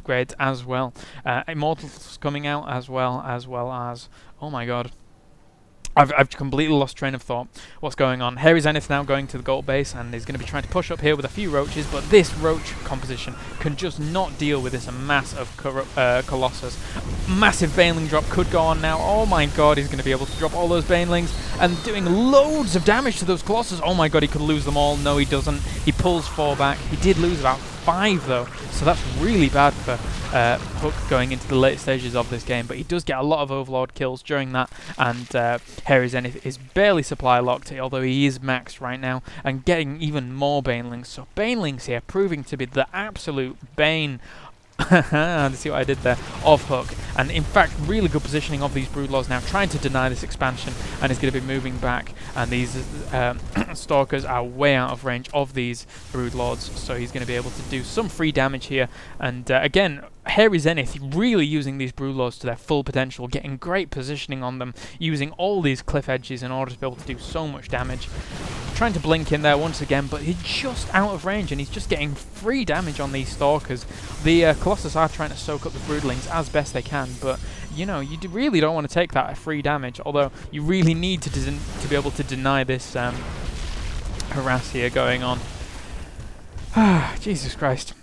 upgrades as well. Immortals coming out as well as... Oh my god. I've completely lost train of thought. What's going on? HairyZenith now going to the gold base and is going to be trying to push up here with a few roaches, but this roach composition can just not deal with this mass of Colossus. Massive Baneling drop could go on now. Oh my god, he's going to be able to drop all those Banelings and doing loads of damage to those Colossus. Oh my god, he could lose them all. No, he doesn't. He pulls 4 back. He did lose about 5 though, so that's really bad for HairyZenith going into the late stages of this game, but he does get a lot of Overlord kills during that, and HairyZenith is barely supply locked, although he is maxed right now, and getting even more Banelings. So Banelings here proving to be the absolute bane. See what I did there? Of HairyZenith, and in fact really good positioning of these Broodlords now, trying to deny this expansion, and is going to be moving back, and these Stalkers are way out of range of these Broodlords, so he's going to be able to do some free damage here, and again HairyZenith really using these Broodlords to their full potential, getting great positioning on them, using all these cliff edges in order to be able to do so much damage. Trying to blink in there once again, but he's just out of range and he's just getting free damage on these Stalkers. The Colossus are trying to soak up the Broodlings as best they can, but you know, you really don't want to take that free damage, although you really need to be able to deny this harass here going on. Jesus Christ.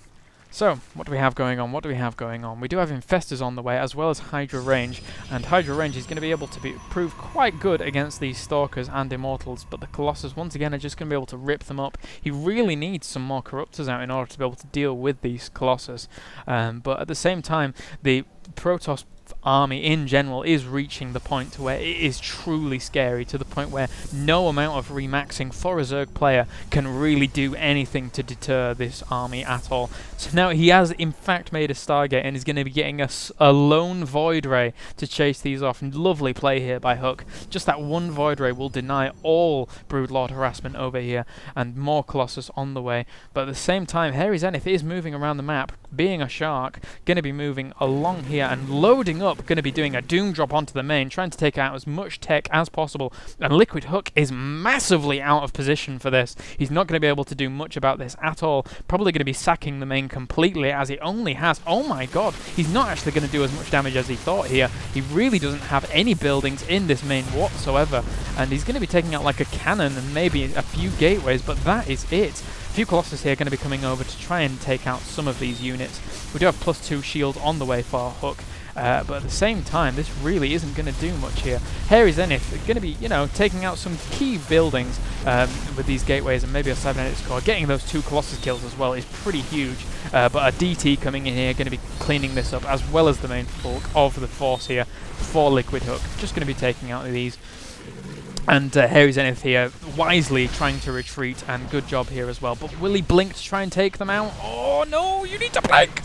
So, what do we have going on? What do we have going on? We do have Infestors on the way, as well as Hydra Range, and Hydra Range is going to be able to prove quite good against these Stalkers and Immortals, but the Colossus, once again, are just going to be able to rip them up. He really needs some more Corruptors out in order to be able to deal with these Colossus, but at the same time, the Protoss army in general is reaching the point to where it is truly scary, to the point where no amount of remaxing for a Zerg player can really do anything to deter this army at all. So now he has in fact made a Stargate and is going to be getting a lone Void Ray to chase these off. And lovely play here by HairyZenith. Just that one Void Ray will deny all Broodlord harassment over here, and more Colossus on the way. But at the same time, HairyZenith is moving around the map, being a shark, going to be moving along here and loading up, going to be doing a Doom drop onto the main, trying to take out as much tech as possible, and LiquidHuK is massively out of position for this. He's not going to be able to do much about this at all, probably going to be sacking the main completely, as he only has, oh my god, he's not actually going to do as much damage as he thought here. He really doesn't have any buildings in this main whatsoever, and he's going to be taking out like a cannon and maybe a few gateways, but that is it. A few Colossus here going to be coming over to try and take out some of these units. We do have +2 shield on the way for HairyZenith. But at the same time, this really isn't going to do much here. HairyZenith is going to be, you know, taking out some key buildings with these gateways and maybe a cybernetic score. Getting those 2 Colossus kills as well is pretty huge. But a DT coming in here, going to be cleaning this up, as well as the main bulk of the force here for LiquidHuK. Just going to be taking out these. And HairyZenith here wisely trying to retreat, and good job here as well. But will he blink to try and take them out? Oh no, you need to blink!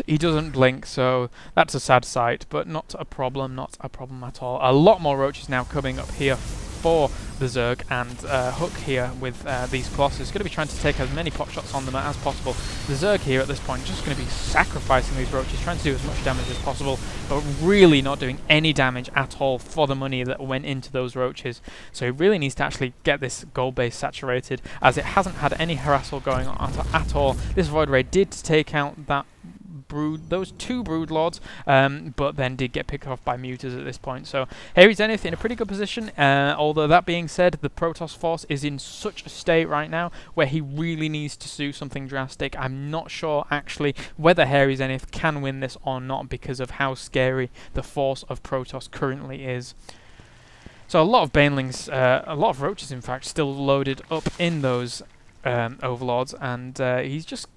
He doesn't blink, so that's a sad sight, but not a problem at all. A lot more roaches now coming up here for the Zerg, and HairyZenith here with these Colossus going to be trying to take as many pot shots on them as possible. The Zerg here at this point just going to be sacrificing these roaches, trying to do as much damage as possible, but really not doing any damage at all for the money that went into those roaches. So he really needs to actually get this gold base saturated, as it hasn't had any harassal going on at all. This Void Ray did take out that those 2 Broodlords, but then did get picked off by Mutas at this point. So HairyZenith in a pretty good position, although that being said, the Protoss force is in such a state right now where he really needs to do something drastic. I'm not sure actually whether HairyZenith can win this or not, because of how scary the force of Protoss currently is. So a lot of Banelings, a lot of roaches in fact, still loaded up in those Overlords, and he's just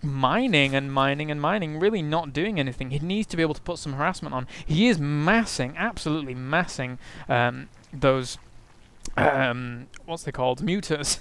mining and mining and mining, really not doing anything. He needs to be able to put some harassment on. He is massing, absolutely massing those what's they called? Mutas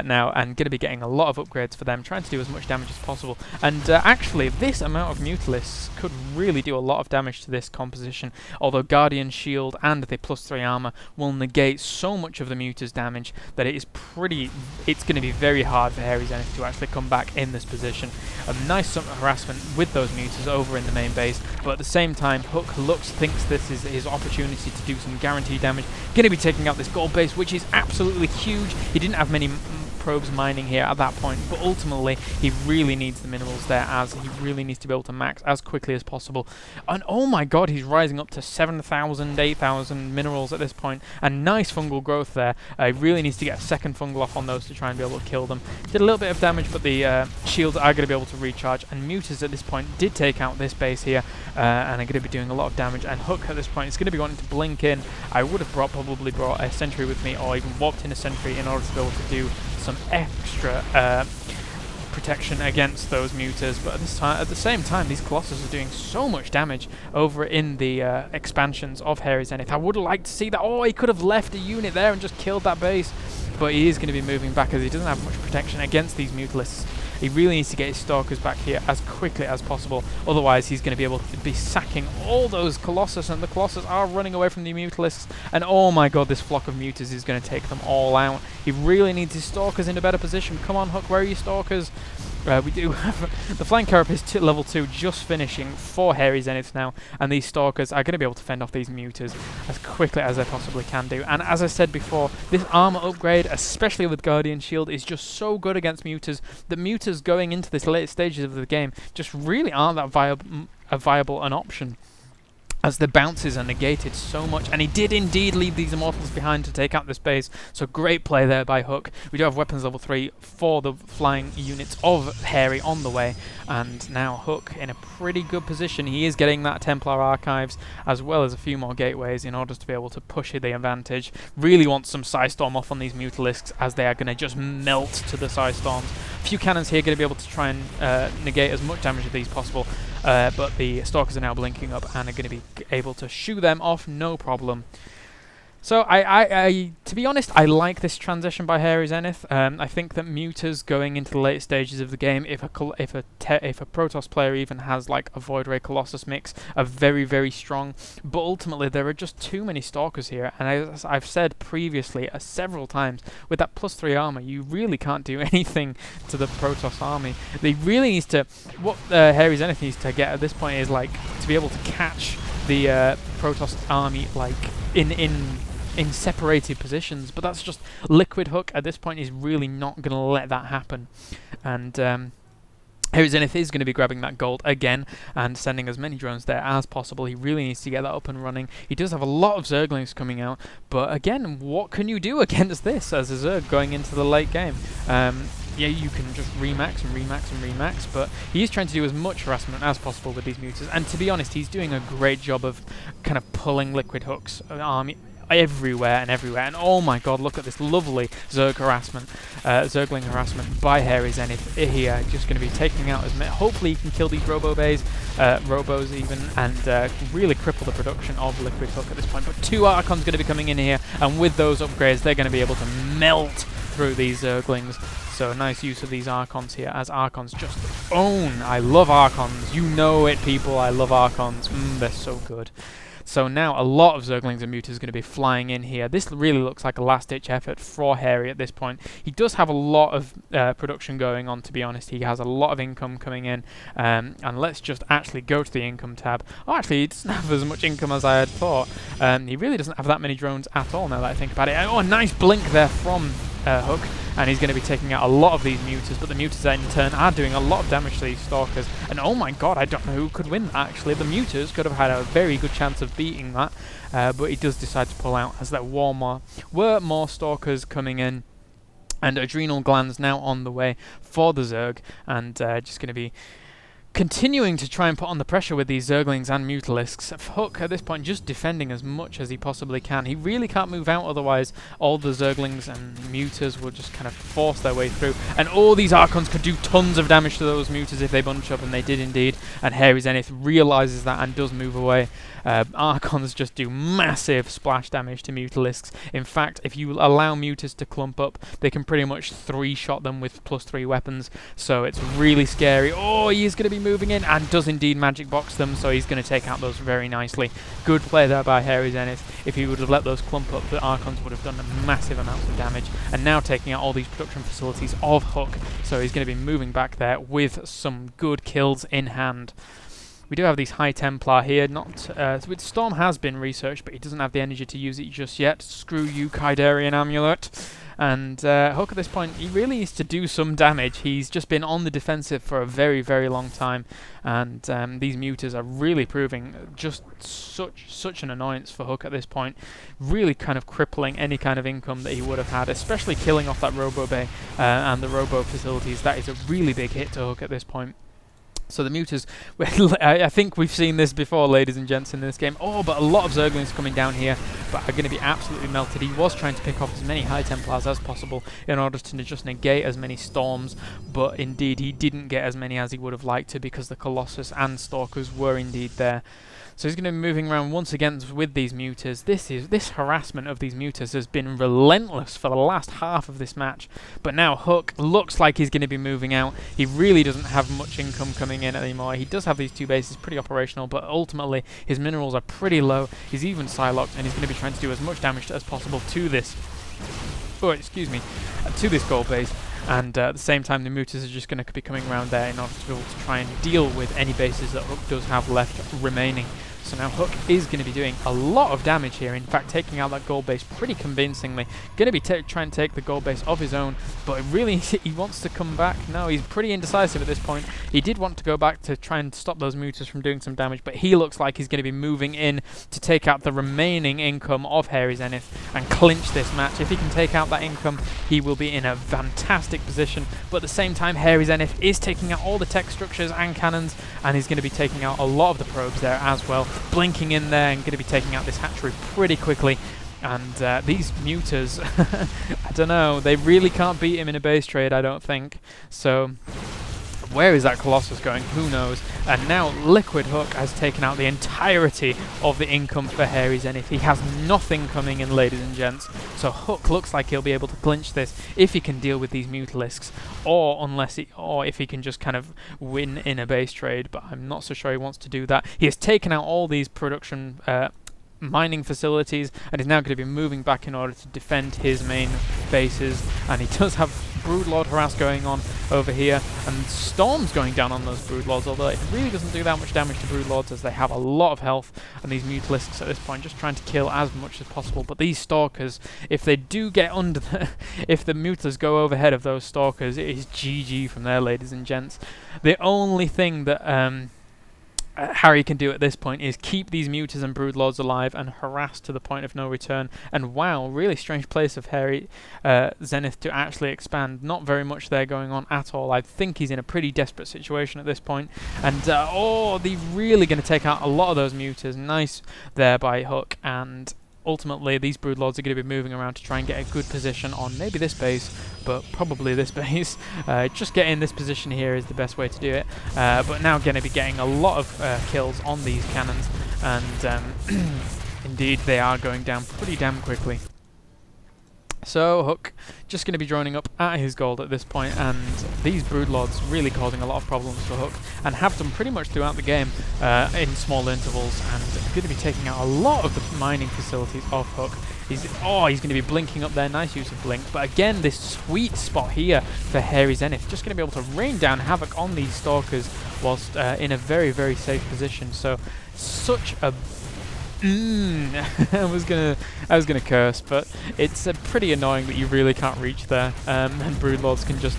now, and going to be getting a lot of upgrades for them, trying to do as much damage as possible. And actually, this amount of Mutalisks could really do a lot of damage to this composition, although Guardian Shield and the +3 armor will negate so much of the Muta's damage that it's going to be very hard for HairyZenith to actually come back in this position. A nice harassment with those Mutas over in the main base, but at the same time, HairyZenith thinks this is his opportunity to do some guaranteed damage. Going to be taking out this gold base, which is absolutely huge. He didn't have many probes mining here at that point, but ultimately he really needs the minerals there, as he really needs to be able to max as quickly as possible. And oh my god, he's rising up to 7,000, 8,000 minerals at this point, and nice fungal growth there. He really needs to get a second fungal off on those to try and be able to kill them. Did a little bit of damage, but the shields are going to be able to recharge, and Mutas at this point did take out this base here, and are going to be doing a lot of damage, and HairyZenith at this point is going to be wanting to blink in. I would have probably brought a sentry with me, or even warped in a sentry in order to be able to do some extra protection against those Mutas, but at the same time, these Colossus are doing so much damage over in the expansions of HairyZenith. I would have liked to see that. Oh, he could have left a unit there and just killed that base, but he is going to be moving back as he doesn't have much protection against these Mutalisks. He really needs to get his Stalkers back here as quickly as possible, otherwise he's going to be able to be sacking all those Colossus, and the Colossus are running away from the Mutalisks, and oh my god, this flock of Mutas is going to take them all out. He really needs his Stalkers in a better position. Come on, HairyZenith, where are your Stalkers? We do have the flank carapace level 2 just finishing for HairyZenith now, and these Stalkers are going to be able to fend off these Mutas as quickly as they possibly can do. And as I said before, this armor upgrade, especially with Guardian Shield, is just so good against Mutas that Mutas going into this late stages of the game just really aren't that viable an option, as the bounces are negated so much. And he did indeed leave these Immortals behind to take out this base, so great play there by HairyZenith. We do have weapons level 3 for the flying units of Hairy on the way, and now HairyZenith in a pretty good position. He is getting that Templar Archives as well as a few more gateways in order to be able to push the advantage. Really wants some Psystorm off on these Mutalisks, as they are going to just melt to the Psystorms. A few cannons here going to be able to try and negate as much damage of these possible, but the Stalkers are now blinking up and are going to be able to shoo them off, no problem. So to be honest, I like this transition by HairyZenith. I think that Mutas going into the late stages of the game, if a Protoss player even has like a Void Ray Colossus mix, are very, very strong. But ultimately, there are just too many Stalkers here, and as I've said previously several times, with that +3 armor, you really can't do anything to the Protoss army. They really needs to, what HairyZenith needs to get at this point is like to be able to catch the Protoss army like in separated positions, but that's just LiquidHuK at this point is really not going to let that happen. And HairyZenith is going to be grabbing that gold again and sending as many drones there as possible. He really needs to get that up and running. He does have a lot of Zerglings coming out, but again, what can you do against this as a Zerg going into the late game? Yeah, you can just remax and remax and remax, but he is trying to do as much harassment as possible with these Mutas, and to be honest, he's doing a great job of kind of pulling LiquidHuK's army everywhere, and oh my god, look at this lovely Zerg harassment, Zergling harassment by HairyZenith here, just going to be taking out as many. Hopefully he can kill these Robos even, and really cripple the production of LiquidHuK at this point. But 2 Archons going to be coming in here, and with those upgrades, they're going to be able to melt through these Zerglings. So nice use of these Archons here, as Archons just own. I love Archons. You know it, people. I love Archons. They're so good. So now a lot of Zerglings and Mutas are going to be flying in here. This really looks like a last-ditch effort for Hairy at this point. He does have a lot of production going on, to be honest. He has a lot of income coming in. And let's just actually go to the income tab. Oh, actually, he doesn't have as much income as I had thought. He really doesn't have that many drones at all, now that I think about it. Oh, a nice blink there from HairyZenith, and he's going to be taking out a lot of these Mutas, but the Mutas in turn are doing a lot of damage to these Stalkers, and oh my god, I don't know who could win that actually. The Mutas could have had a very good chance of beating that, but he does decide to pull out, as there were more Stalkers coming in, and Adrenal Glands now on the way for the Zerg, and just going to be continuing to try and put on the pressure with these Zerglings and Mutalisks. HairyZenith at this point just defending as much as he possibly can. He really can't move out, otherwise all the Zerglings and Mutas will just kind of force their way through. And all these Archons could do tons of damage to those Mutas if they bunch up, and they did indeed. And HairyZenith realises that and does move away. Archons just do massive splash damage to Mutalisks. In fact, if you allow Mutas to clump up, they can pretty much 3-shot them with +3 weapons. So it's really scary. Oh, he's going to be moving in and does indeed magic box them, so he's going to take out those very nicely. Good play there by HairyZenith. If he would have let those clump up, the Archons would have done massive amounts of damage, and now taking out all these production facilities of HairyZenith, so he's going to be moving back there with some good kills in hand. We do have these High Templar here. With Storm has been researched, but he doesn't have the energy to use it just yet. Screw you, Kydarian Amulet. And HairyHuK at this point, he really needs to do some damage. He's just been on the defensive for a very, very long time, and these mutas are really proving just such an annoyance for HairyHuK at this point, really kind of crippling any kind of income that he would have had, especially killing off that Robo Bay and the Robo facilities. That is a really big hit to HairyHuK at this point. So the mutas, I think we've seen this before, ladies and gents, in this game. Oh, but a lot of Zerglings coming down here, but are going to be absolutely melted. He was trying to pick off as many High Templars as possible in order to just negate as many Storms, but indeed he didn't get as many as he would have liked to, because the Colossus and Stalkers were indeed there. So he's going to be moving around once again with these mutas. This harassment of these mutas has been relentless for the last half of this match. But now HairyHuK looks like he's going to be moving out. He really doesn't have much income coming in anymore. He does have these 2 bases pretty operational, but ultimately his minerals are pretty low. He's even Psylocked, and he's going to be trying to do as much damage as possible to this. Oh, excuse me, to this gold base. And at the same time, the mutas are just going to be coming around there in order to be able to try and deal with any bases that HairyHuK does have left remaining. So now HairyHuK is going to be doing a lot of damage here, in fact taking out that gold base pretty convincingly. Going to be trying to take the gold base of his own, but really he wants to come back. No, he's pretty indecisive at this point. He did want to go back to try and stop those mutas from doing some damage, but he looks like he's going to be moving in to take out the remaining income of HairyZenith and clinch this match. If he can take out that income, he will be in a fantastic position, but at the same time HairyZenith is taking out all the tech structures and cannons, and he's going to be taking out a lot of the probes there as well. Blinking in there and going to be taking out this hatchery pretty quickly. And these mutas, I don't know, they really can't beat him in a base trade, I don't think. So where is that Colossus going? Who knows? And now LiquidHuK has taken out the entirety of the income for HairyZenith. He has nothing coming in, ladies and gents. So HairyHuK looks like he'll be able to clinch this if he can deal with these Mutalisks, or if he can just kind of win in a base trade. But I'm not so sure he wants to do that. He has taken out all these production mining facilities, and is now going to be moving back in order to defend his main bases. And he does have Broodlord harass going on over here, and Storms going down on those Broodlords, although it really doesn't do that much damage to Broodlords as they have a lot of health, and these Mutalisks at this point just trying to kill as much as possible. But these Stalkers, if they do get under if the Mutas go overhead of those Stalkers, it is GG from there, ladies and gents. The only thing that Harry can do at this point is keep these mutas and broodlords alive and harass to the point of no return. And wow, really strange place of HairyZenith to actually expand. Not very much there going on at all. I think he's in a pretty desperate situation at this point. And oh, they're really going to take out a lot of those mutas. Nice there by HairyHuK. And ultimately, these broodlords are going to be moving around to try and get a good position on maybe this base, but probably this base. Just get in this position here is the best way to do it. But now going to be getting a lot of kills on these cannons, and indeed they are going down pretty damn quickly. So HairyHuK just going to be droning up at his gold at this point, and these broodlords really causing a lot of problems for HairyHuK, and have done pretty much throughout the game in small intervals, and going to be taking out a lot of the mining facilities of HairyHuK. He's going to be blinking up there, nice use of blink, but again this sweet spot here for HairyZenith, just going to be able to rain down havoc on these stalkers whilst in a very, very safe position. So such a I was gonna curse, but it's pretty annoying that you really can't reach there, and broodlords can just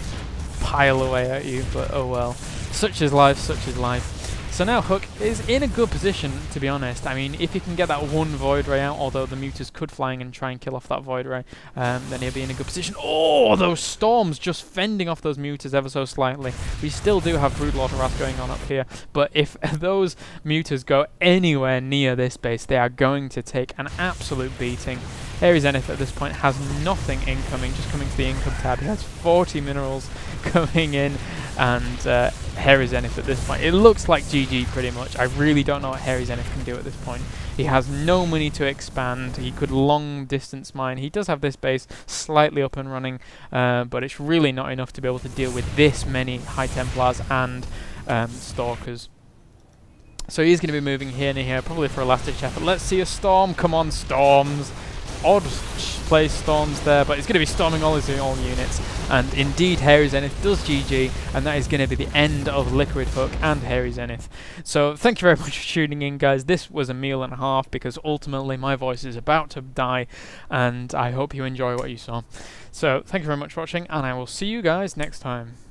pile away at you. But oh well, such is life, such is life. So now HairyHuK is in a good position, to be honest. I mean, if he can get that one Void Ray out, although the mutas could flying and try and kill off that Void Ray, then he'll be in a good position. Oh, those Storms just fending off those mutas ever so slightly. We still do have Broodlord harass going on up here, but if those mutas go anywhere near this base, they are going to take an absolute beating. HairyZenith at this point has nothing incoming, just coming to the income tab. He has 40 minerals coming in, and HairyZenith at this point, it looks like GG pretty much. I really don't know what HairyZenith can do at this point. He has no money to expand. He could long distance mine. He does have this base slightly up and running, but it's really not enough to be able to deal with this many High Templars and Stalkers. So he's going to be moving here and here, probably for a last ditch effort. Let's see a Storm. Come on, Storms. Odd place storms there, but it's going to be storming all his own units, and indeed HairyZenith does GG, and that is going to be the end of LiquidHuK and HairyZenith. So thank you very much for tuning in, guys. This was a meal and a half, because ultimately my voice is about to die, and I hope you enjoy what you saw. So thank you very much for watching, and I will see you guys next time.